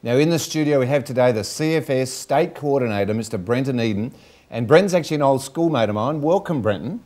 Now in the studio we have today the CFS State Coordinator, Mr. Brenton Eden. And Brenton's actually an old schoolmate of mine. Welcome, Brenton.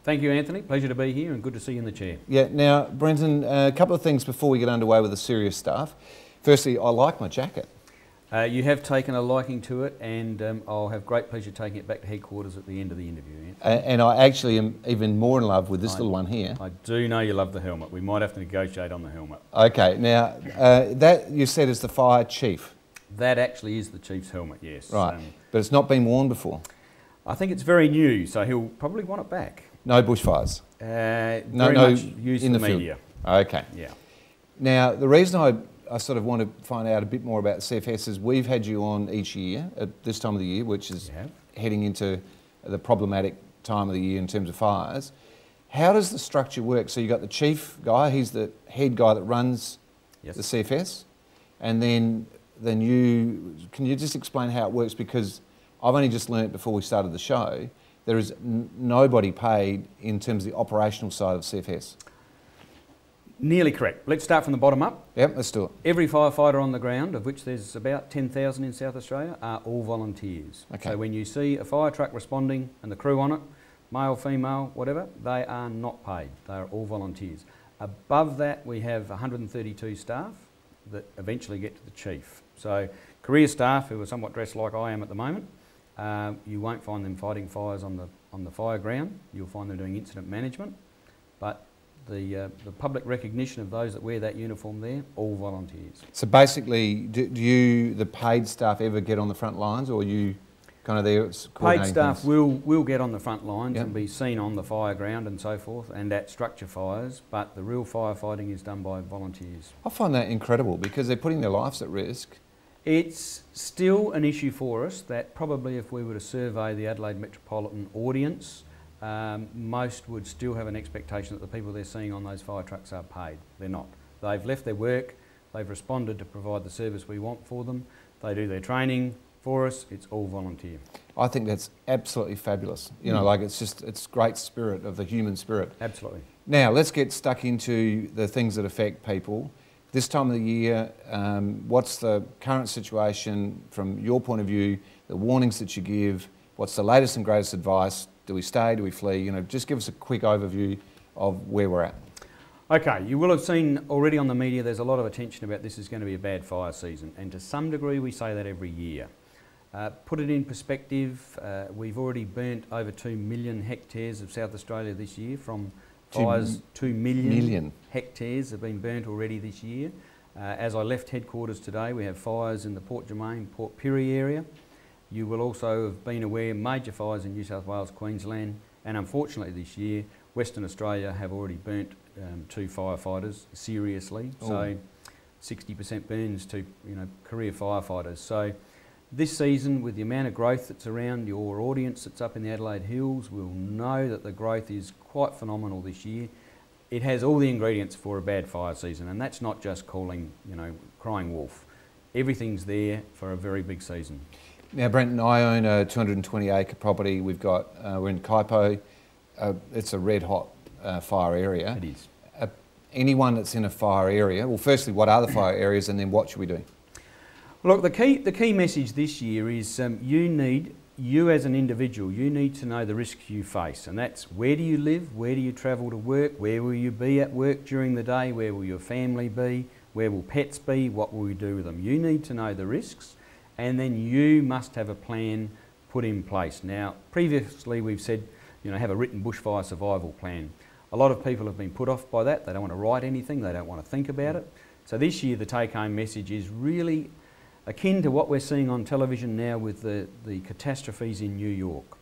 Thank you, Anthony. Pleasure to be here and good to see you in the chair. Yeah, now, Brenton, a couple of things before we get underway with the serious stuff. Firstly, I like my jacket. You have taken a liking to it, and I'll have great pleasure taking it back to headquarters at the end of the interview. And I actually am even more in love with this little one here. I do know you love the helmet. We might have to negotiate on the helmet. Okay, now, that you said is the fire chief. That actually is the chief's helmet, yes. Right, but it's not been worn before. I think it's very new, so he'll probably want it back. No bushfires? No much used in the media. Okay. Yeah. Now, the reason I sort of want to find out a bit more about CFS is we've had you on each year at this time of the year, which is heading into the problematic time of the year in terms of fires. How does the structure work? So you've got the chief guy, he's the head guy that runs the CFS, and then can you just explain how it works? Because I've only just learnt before we started the show, there is nobody paid in terms of the operational side of CFS. Nearly correct. Let's start from the bottom up. Yep, let's do it. Every firefighter on the ground, of which there's about 10,000 in South Australia, are all volunteers. Okay. So when you see a fire truck responding and the crew on it, male, female, whatever, they are not paid. They are all volunteers. Above that, we have 132 staff that eventually get to the chief. So career staff who are somewhat dressed like I am at the moment, you won't find them fighting fires on the fire ground. You'll find them doing incident management, but the public recognition of those that wear that uniform there, all volunteers. So basically, do you, the paid staff, ever get on the front lines, or are you kind of there coordinating Paid staff things? will get on the front lines and be seen on the fire ground and so forth, and at structure fires, but the real firefighting is done by volunteers. I find that incredible because they're putting their lives at risk. It's still an issue for us that probably if we were to survey the Adelaide metropolitan audience, most would still have an expectation that the people they're seeing on those fire trucks are paid. They're not. They've left their work, they've responded to provide the service we want for them, they do their training for us, it's all volunteer. I think that's absolutely fabulous. You know, like it's great spirit of the human spirit. Absolutely. Now, let's get stuck into the things that affect people. This time of the year, what's the current situation from your point of view, the warnings that you give, what's the latest and greatest advice? Do we stay, do we flee? You know, just give us a quick overview of where we're at. Okay, you will have seen already on the media there's a lot of attention about this is going to be a bad fire season, and to some degree we say that every year. Put it in perspective, we've already burnt over 2 million hectares of South Australia this year from fires. 2 million hectares have been burnt already this year. As I left headquarters today, we have fires in the Port Germain, Port Pirie area. You will also have been aware major fires in New South Wales, Queensland, and unfortunately this year, Western Australia have already burnt 2 firefighters seriously. So 60% burns to career firefighters. So this season, with the amount of growth that's around, your audience that's up in the Adelaide Hills will know that the growth is quite phenomenal this year. It has all the ingredients for a bad fire season, and that's not just calling, crying wolf. Everything's there for a very big season. Now, Brenton, I own a 220-acre property. We're in Kaipo. It's a red-hot fire area. It is. Anyone that's in a fire area, well, firstly, what are the fire areas, and then what should we do? Look, the key message this year is you as an individual, you need to know the risks you face, and that's where do you live, where do you travel to work, where will you be at work during the day, where will your family be, where will pets be, what will you do with them. You need to know the risks, and then you must have a plan put in place. Now, previously we've said, have a written bushfire survival plan. A lot of people have been put off by that. They don't want to write anything, they don't want to think about it. So this year the take-home message is really akin to what we're seeing on television now with the catastrophes in New York.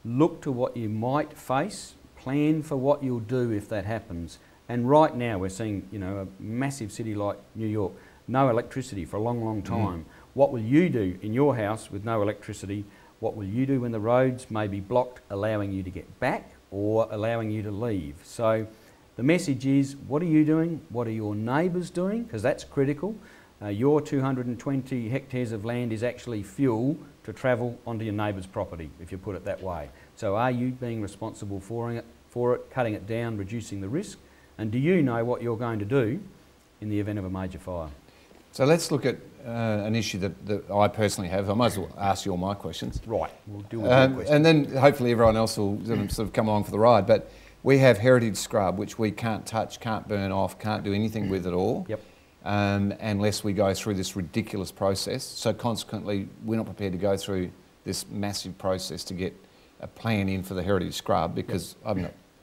Look to what you might face, plan for what you'll do if that happens. And right now we're seeing, a massive city like New York, no electricity for a long, long time. What will you do in your house with no electricity? What will you do when the roads may be blocked, allowing you to get back or allowing you to leave? So the message is, what are you doing? What are your neighbours doing? Because that's critical. Your 220 hectares of land is actually fuel to travel onto your neighbour's property, if you put it that way. So are you being responsible for it, cutting it down, reducing the risk? And do you know what you're going to do in the event of a major fire? So let's look at an issue that I personally have. I might as well ask you all my questions. Right, we'll deal with your questions. And then hopefully everyone else will sort of come along for the ride. But we have heritage scrub, which we can't touch, can't burn off, can't do anything with at all. Yep. Unless we go through this ridiculous process. So consequently, we're not prepared to go through this massive process to get a plan in for the heritage scrub because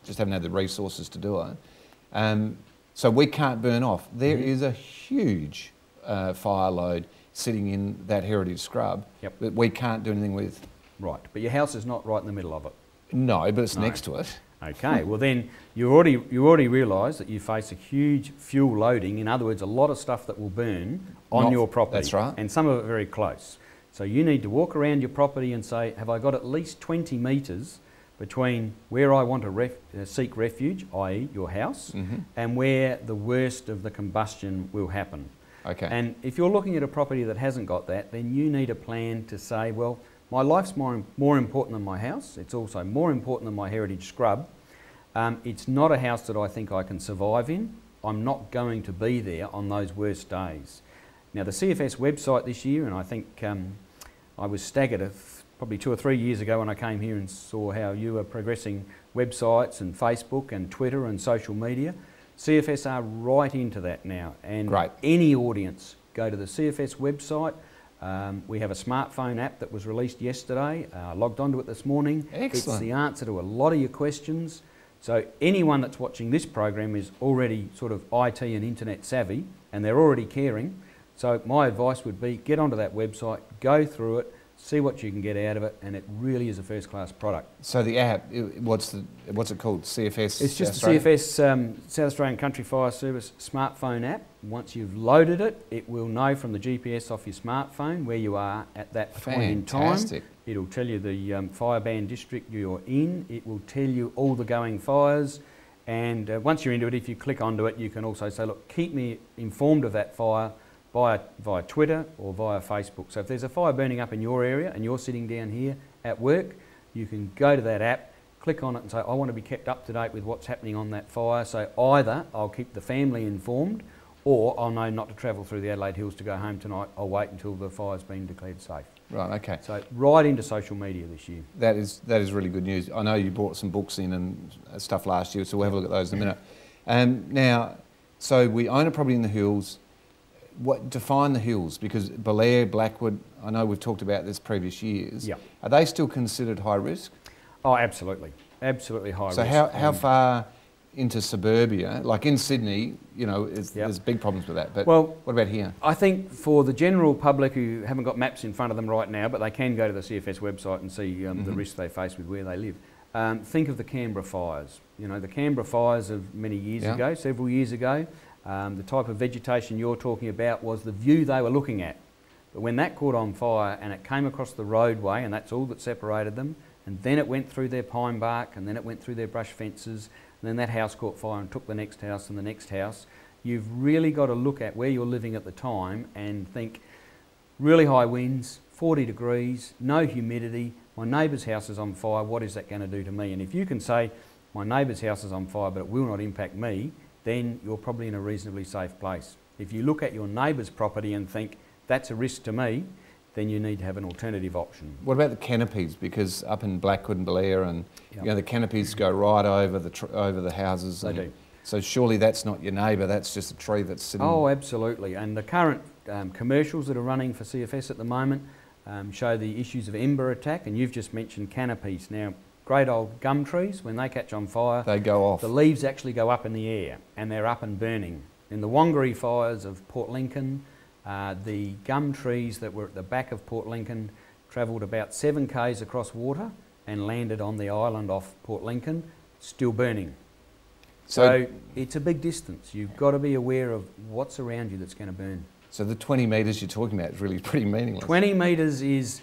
just haven't had the resources to do it. So we can't burn off. There is a huge fire load sitting in that heritage scrub that we can't do anything with. Right, but your house is not right in the middle of it. No, but it's next to it. Okay, well then you already realise that you face a huge fuel loading. In other words, a lot of stuff that will burn on your property. That's right. And some of it very close. So you need to walk around your property and say, have I got at least 20 metres between where I want to seek refuge, i.e. your house, and where the worst of the combustion will happen. Okay. And if you're looking at a property that hasn't got that, then you need a plan to say, well, my life's more important than my house. It's also more important than my heritage scrub. It's not a house that I think I can survive in. I'm not going to be there on those worst days. Now the CFS website this year, and I think I was staggered probably 2 or 3 years ago when I came here and saw how you were progressing websites and Facebook and Twitter and social media. CFS are right into that now, and any audience, go to the CFS website. We have a smartphone app that was released yesterday. I logged onto it this morning. Excellent. It's the answer to a lot of your questions. So anyone that's watching this program is already sort of IT and internet savvy, and they're already caring. So my advice would be get onto that website, go through it, see what you can get out of it, and it really is a first-class product. So the app, what's it called? CFS? It's just the CFS South Australian Country Fire Service smartphone app. Once you've loaded it, it will know from the GPS off your smartphone where you are at that point in time. It'll tell you the fire ban district you're in. It will tell you all the going fires. And once you're into it, if you click onto it, you can also say, look, keep me informed of that fire via Twitter or via Facebook. So if there's a fire burning up in your area and you're sitting down here at work, you can go to that app, click on it and say, I want to be kept up to date with what's happening on that fire. So either I'll keep the family informed, or I'll know not to travel through the Adelaide Hills to go home tonight. I'll wait until the fire's been declared safe. Right, okay. So right into social media this year. That is really good news. I know you brought some books in and stuff last year, so we'll have a look at those in a minute. Now, so we own a property in the hills. What define the hills? Because Belair, Blackwood, I know we've talked about this previous years. Yeah. Are they still considered high risk? Oh, absolutely. Absolutely high risk. So how far into suburbia, like in Sydney, you know, there's big problems with that. But what about here? I think for the general public who haven't got maps in front of them right now, but they can go to the CFS website and see the risks they face with where they live. Think of the Canberra fires. You know, the Canberra fires of many years ago, several years ago. The type of vegetation you're talking about was the view they were looking at. But when that caught on fire and it came across the roadway, and that's all that separated them, and then it went through their pine bark, and then it went through their brush fences, and then that house caught fire and took the next house and the next house. You've really got to look at where you're living at the time and think, really high winds, 40 degrees, no humidity, my neighbour's house is on fire, what is that going to do to me? And if you can say, my neighbour's house is on fire but it will not impact me, then you're probably in a reasonably safe place. If you look at your neighbour's property and think, that's a risk to me, then you need to have an alternative option. What about the canopies? Because up in Blackwood and Belair, and you know, the canopies go right over the houses. They do. So surely that's not your neighbour, that's just a tree that's sitting... Oh, absolutely. And the current commercials that are running for CFS at the moment show the issues of ember attack, and you've just mentioned canopies. Now, great old gum trees, when they catch on fire, they go off. The leaves actually go up in the air, and they're up and burning. In the Wangari fires of Port Lincoln, the gum trees that were at the back of Port Lincoln travelled about 7 k's across water and landed on the island off Port Lincoln, still burning. So it's a big distance. You've got to be aware of what's around you that's going to burn. So the 20 metres you're talking about is really pretty meaningless. 20 metres is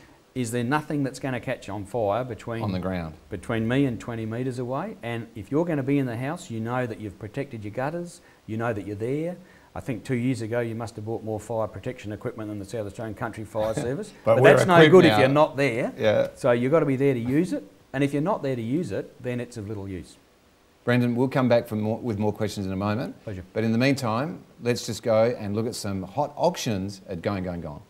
there nothing that's going to catch on fire on the ground between me and 20 metres away. And if you're going to be in the house, you know that you've protected your gutters, you know that you're there. I think 2 years ago you must have bought more fire protection equipment than the South Australian Country Fire Service. but that's no good if you're not there. Yeah. So you've got to be there to use it. And if you're not there to use it, then it's of little use. Brendan, we'll come back with more questions in a moment. Pleasure. But in the meantime, let's just go and look at some hot auctions at Going, Going, Gone.